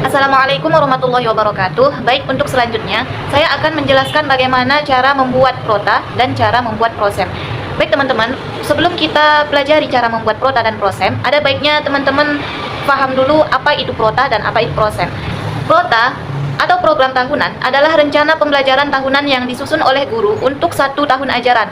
Assalamualaikum warahmatullahi wabarakatuh. Baik, untuk selanjutnya saya akan menjelaskan bagaimana cara membuat prota dan cara membuat prosem. Baik teman-teman, sebelum kita pelajari cara membuat prota dan prosem, ada baiknya teman-teman paham dulu apa itu prota dan apa itu prosem. Prota atau program tahunan adalah rencana pembelajaran tahunan yang disusun oleh guru untuk 1 tahun ajaran.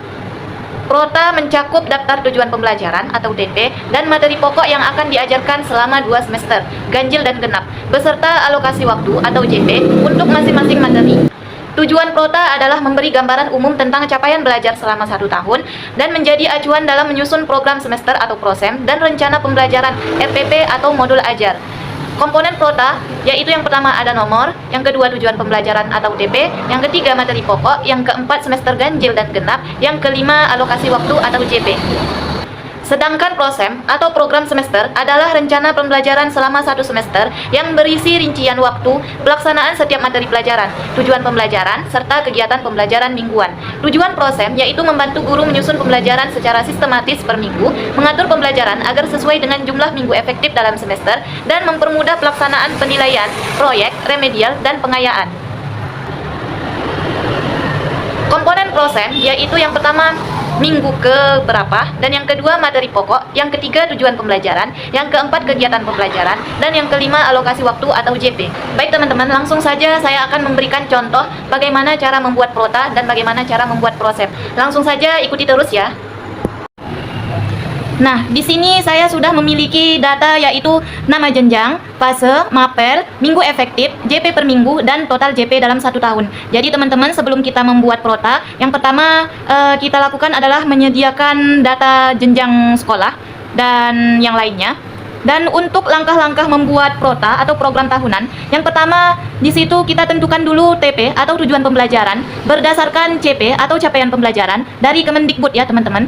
Prota mencakup daftar tujuan pembelajaran atau DP dan materi pokok yang akan diajarkan selama 2 semester, ganjil dan genap, beserta alokasi waktu atau JP untuk masing-masing materi. Tujuan prota adalah memberi gambaran umum tentang capaian belajar selama 1 tahun dan menjadi acuan dalam menyusun program semester atau prosem dan rencana pembelajaran RPP atau modul ajar. Komponen prota yaitu yang pertama ada nomor, yang kedua tujuan pembelajaran atau DP, yang ketiga materi pokok, yang keempat semester ganjil dan genap, yang kelima alokasi waktu atau JP. Sedangkan prosem atau program semester adalah rencana pembelajaran selama 1 semester yang berisi rincian waktu, pelaksanaan setiap materi pelajaran, tujuan pembelajaran, serta kegiatan pembelajaran mingguan. Tujuan prosem yaitu membantu guru menyusun pembelajaran secara sistematis per minggu, mengatur pembelajaran agar sesuai dengan jumlah minggu efektif dalam semester, dan mempermudah pelaksanaan penilaian, proyek, remedial, dan pengayaan. Komponen prosem yaitu yang pertama minggu ke berapa, dan yang kedua materi pokok, yang ketiga tujuan pembelajaran, yang keempat kegiatan pembelajaran, dan yang kelima alokasi waktu atau JP. Baik teman-teman, langsung saja saya akan memberikan contoh bagaimana cara membuat prota dan bagaimana cara membuat prosem. Langsung saja ikuti terus ya. Nah, di sini saya sudah memiliki data yaitu nama jenjang, fase, mapel, minggu efektif, JP per minggu, dan total JP dalam 1 tahun. Jadi teman-teman, sebelum kita membuat prota, yang pertama kita lakukan adalah menyediakan data jenjang sekolah dan yang lainnya. Dan untuk langkah-langkah membuat prota atau program tahunan, yang pertama di situ kita tentukan dulu TP atau tujuan pembelajaran berdasarkan CP atau capaian pembelajaran dari Kemendikbud ya teman-teman.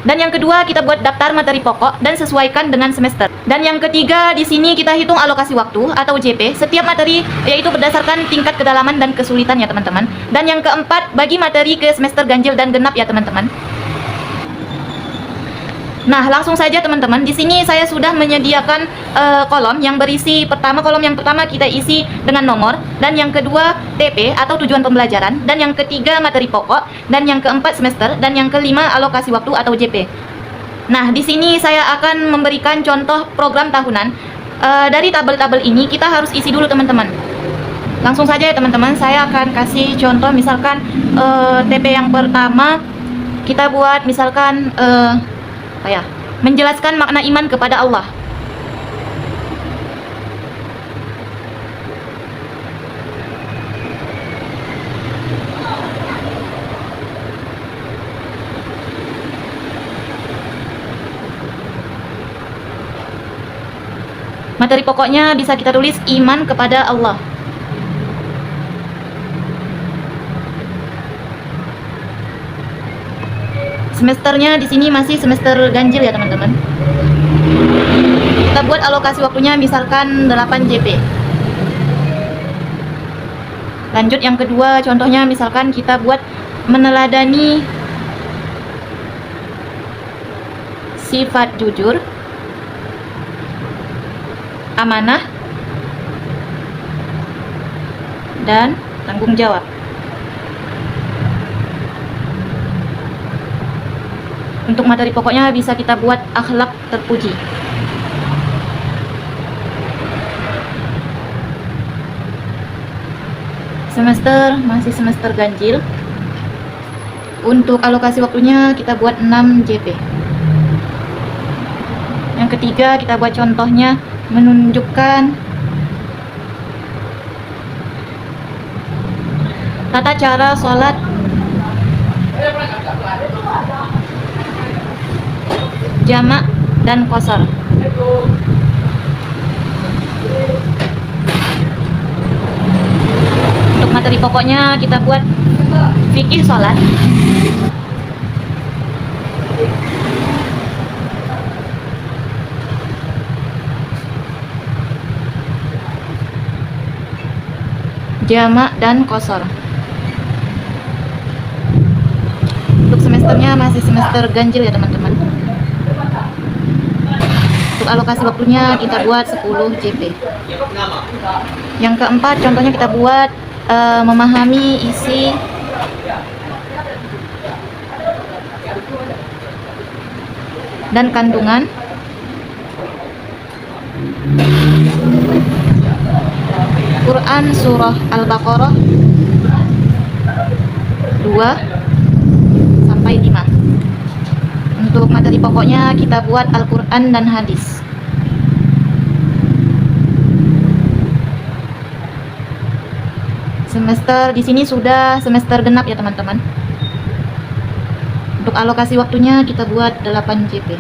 Dan yang kedua kita buat daftar materi pokok dan sesuaikan dengan semester. Dan yang ketiga di sini kita hitung alokasi waktu atau JP setiap materi yaitu berdasarkan tingkat kedalaman dan kesulitan ya teman-teman. Dan yang keempat bagi materi ke semester ganjil dan genap ya teman-teman. Nah, langsung saja teman-teman, di sini saya sudah menyediakan kolom yang berisi kolom yang pertama kita isi dengan nomor, dan yang kedua TP atau tujuan pembelajaran, dan yang ketiga materi pokok, dan yang keempat semester, dan yang kelima alokasi waktu atau JP. Nah, di sini saya akan memberikan contoh program tahunan. Dari tabel-tabel ini kita harus isi dulu teman-teman. Langsung saja ya teman-teman, saya akan kasih contoh misalkan TP yang pertama kita buat misalkan menjelaskan makna iman kepada Allah. Materi pokoknya bisa kita tulis iman kepada Allah. Semesternya di sini masih semester ganjil ya teman-teman. Kita buat alokasi waktunya misalkan 8 JP. Lanjut yang kedua, contohnya misalkan kita buat meneladani sifat jujur, amanah, dan tanggung jawab. Untuk materi pokoknya bisa kita buat akhlak terpuji. Semester masih semester ganjil. Untuk alokasi waktunya kita buat 6 JP. Yang ketiga kita buat contohnya menunjukkan tata cara sholat jamak dan qashar. Untuk materi pokoknya kita buat fikih sholat, jamak dan qashar. Untuk semesternya masih semester ganjil ya teman-teman. Untuk alokasi waktunya kita buat 10 JP. Yang keempat, contohnya kita buat memahami isi dan kandungan Quran Surah Al-Baqarah 2 sampai 5. Untuk materi pokoknya kita buat Al-Quran dan hadis. Semester di sini sudah semester genap ya teman-teman. Untuk alokasi waktunya kita buat 8 JP.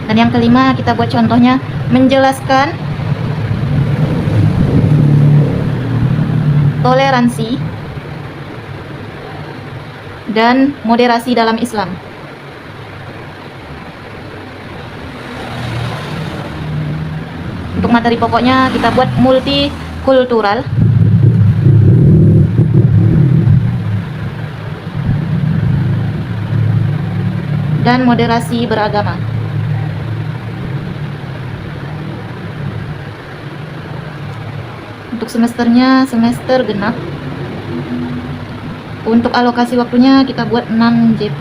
Dan yang kelima kita buat contohnya menjelaskan toleransi dan moderasi dalam Islam. Untuk materi pokoknya kita buat multikultural dan moderasi beragama. Untuk semesternya semester genap. Untuk alokasi waktunya kita buat 6 JP.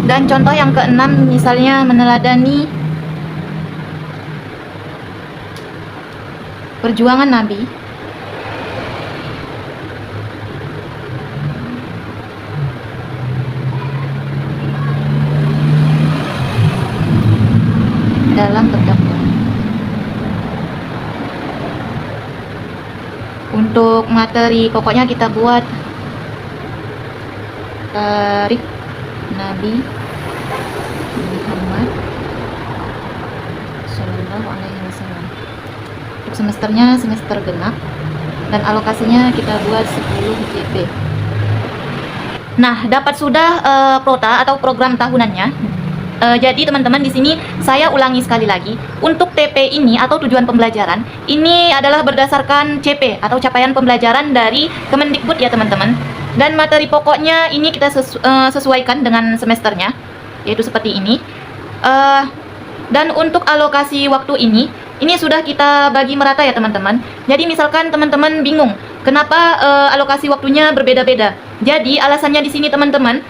Dan contoh yang keenam misalnya meneladani perjuangan Nabi dalam berdakwah. Untuk materi pokoknya kita buat tarikh Nabi Muhammad Sallallahu Alaihi Wasallam. Untuk semesternya semester genap dan alokasinya kita buat 10 JP. Nah, dapat sudah prota atau program tahunannya. Jadi teman-teman di sini saya ulangi sekali lagi, untuk TP ini atau tujuan pembelajaran ini adalah berdasarkan CP atau capaian pembelajaran dari Kemendikbud ya teman-teman. Dan materi pokoknya ini kita sesuaikan dengan semesternya, yaitu seperti ini. Dan untuk alokasi waktu ini sudah kita bagi merata ya teman-teman. Jadi misalkan teman-teman bingung kenapa alokasi waktunya berbeda-beda. Jadi alasannya di sini teman-teman,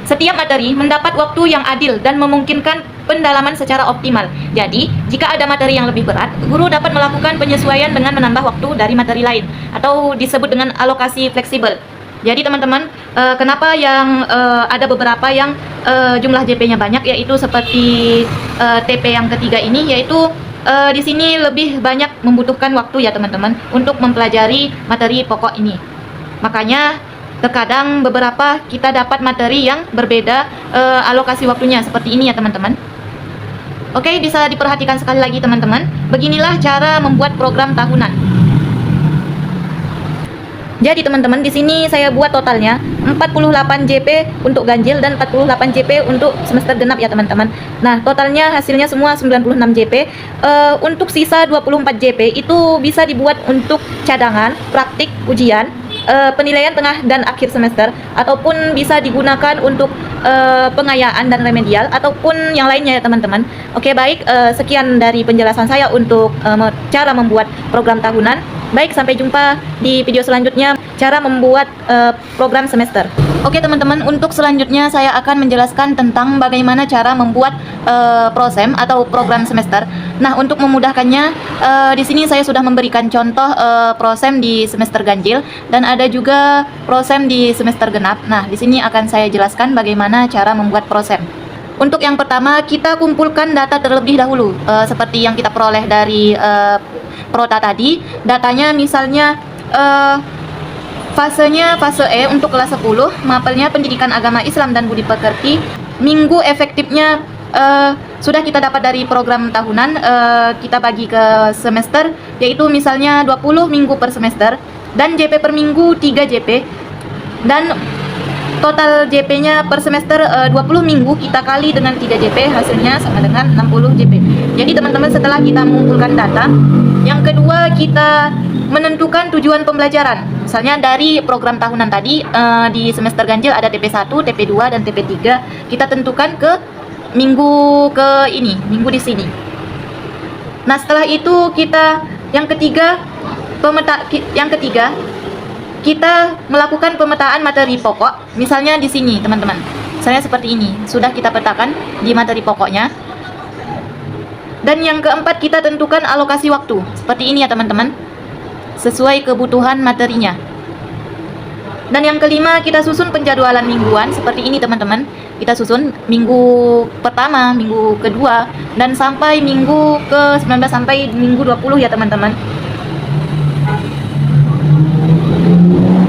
setiap materi mendapat waktu yang adil dan memungkinkan pendalaman secara optimal. Jadi, jika ada materi yang lebih berat, guru dapat melakukan penyesuaian dengan menambah waktu dari materi lain atau disebut dengan alokasi fleksibel. Jadi teman-teman, kenapa yang ada beberapa yang jumlah JP-nya banyak, yaitu seperti TP yang ketiga ini, yaitu di sini lebih banyak membutuhkan waktu ya teman-teman untuk mempelajari materi pokok ini. Makanya terkadang beberapa kita dapat materi yang berbeda alokasi waktunya seperti ini ya teman-teman. Oke, bisa diperhatikan sekali lagi teman-teman. Beginilah cara membuat program tahunan. Jadi teman-teman, di sini saya buat totalnya 48 JP untuk ganjil dan 48 JP untuk semester genap ya teman-teman. Nah, totalnya hasilnya semua 96 JP. Untuk sisa 24 JP itu bisa dibuat untuk cadangan, praktik, ujian, penilaian tengah dan akhir semester, ataupun bisa digunakan untuk pengayaan dan remedial ataupun yang lainnya ya teman-teman. Oke, baik, sekian dari penjelasan saya untuk cara membuat program tahunan. Baik, sampai jumpa di video selanjutnya cara membuat program semester. Oke teman-teman, untuk selanjutnya saya akan menjelaskan tentang bagaimana cara membuat prosem atau program semester. Nah, untuk memudahkannya, di sini saya sudah memberikan contoh prosem di semester ganjil dan ada juga prosem di semester genap. Nah, di sini akan saya jelaskan bagaimana cara membuat prosem. Untuk yang pertama, kita kumpulkan data terlebih dahulu, seperti yang kita peroleh dari prota tadi. Datanya misalnya fasenya fase E untuk kelas 10, mapelnya pendidikan agama Islam dan budi pekerti. Minggu efektifnya sudah kita dapat dari program tahunan, kita bagi ke semester, yaitu misalnya 20 minggu per semester, dan JP per minggu 3 JP, dan total JP-nya per semester 20 minggu kita kali dengan 3 JP, hasilnya sama dengan 60 JP. Jadi teman-teman, setelah kita mengumpulkan data, yang kedua kita menentukan tujuan pembelajaran. Misalnya dari program tahunan tadi, di semester ganjil ada TP1, TP2, dan TP3. Kita tentukan ke minggu ke ini, minggu di sini. Nah, setelah itu yang ketiga kita melakukan pemetaan materi pokok. Misalnya di sini, teman-teman. Misalnya seperti ini, sudah kita petakan di materi pokoknya. Dan yang keempat, kita tentukan alokasi waktu. Seperti ini ya, teman-teman. Sesuai kebutuhan materinya. Dan yang kelima, kita susun penjadwalan mingguan seperti ini, teman-teman. Kita susun minggu pertama, minggu kedua, dan sampai minggu ke-19 sampai minggu 20 ya, teman-teman.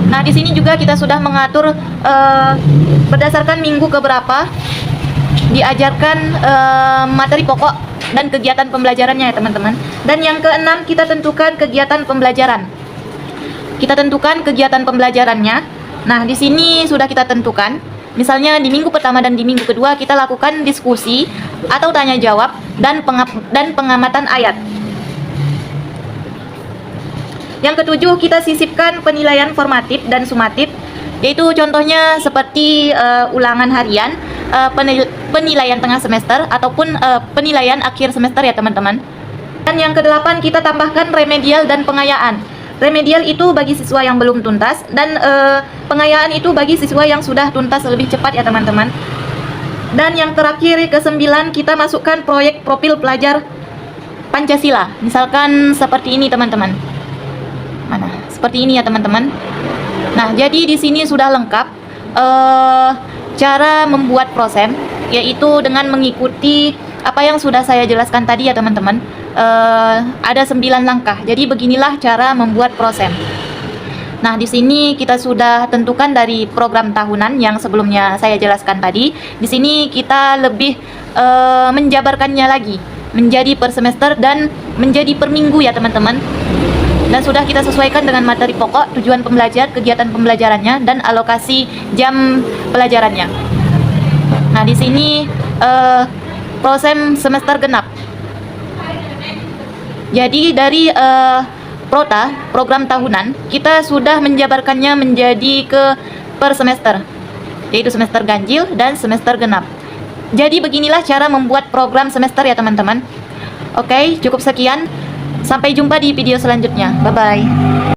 Nah, di sini juga kita sudah mengatur berdasarkan minggu keberapa diajarkan materi pokok dan kegiatan pembelajarannya ya, teman-teman. Dan yang keenam, kita tentukan kegiatan pembelajaran. Kita tentukan kegiatan pembelajarannya. Nah, di sini sudah kita tentukan. Misalnya di minggu pertama dan di minggu kedua kita lakukan diskusi atau tanya jawab dan pengamatan ayat. Yang ketujuh, kita sisipkan penilaian formatif dan sumatif, yaitu contohnya seperti ulangan harian, penilaian tengah semester ataupun penilaian akhir semester ya, teman-teman. Dan yang kedelapan, kita tambahkan remedial dan pengayaan. Remedial itu bagi siswa yang belum tuntas, dan pengayaan itu bagi siswa yang sudah tuntas lebih cepat ya, teman-teman. Dan yang terakhir, ke-9, kita masukkan proyek profil pelajar Pancasila. Misalkan seperti ini, teman-teman. Mana? Seperti ini ya, teman-teman. Nah, jadi di sini sudah lengkap cara membuat prosem, yaitu dengan mengikuti apa yang sudah saya jelaskan tadi ya, teman-teman. Ada 9 langkah. Jadi beginilah cara membuat prosem. Nah, di sini kita sudah tentukan dari program tahunan yang sebelumnya saya jelaskan tadi. Di sini kita lebih menjabarkannya lagi menjadi per semester dan menjadi per minggu ya, teman-teman. Dan sudah kita sesuaikan dengan materi pokok, tujuan pembelajar, kegiatan pembelajarannya, dan alokasi jam pelajarannya. Nah, di sini prosem semester genap. Jadi dari Prota, program tahunan, kita sudah menjabarkannya menjadi per semester, yaitu semester ganjil dan semester genap. Jadi beginilah cara membuat program semester ya, teman-teman. Oke, cukup sekian. Sampai jumpa di video selanjutnya. Bye-bye.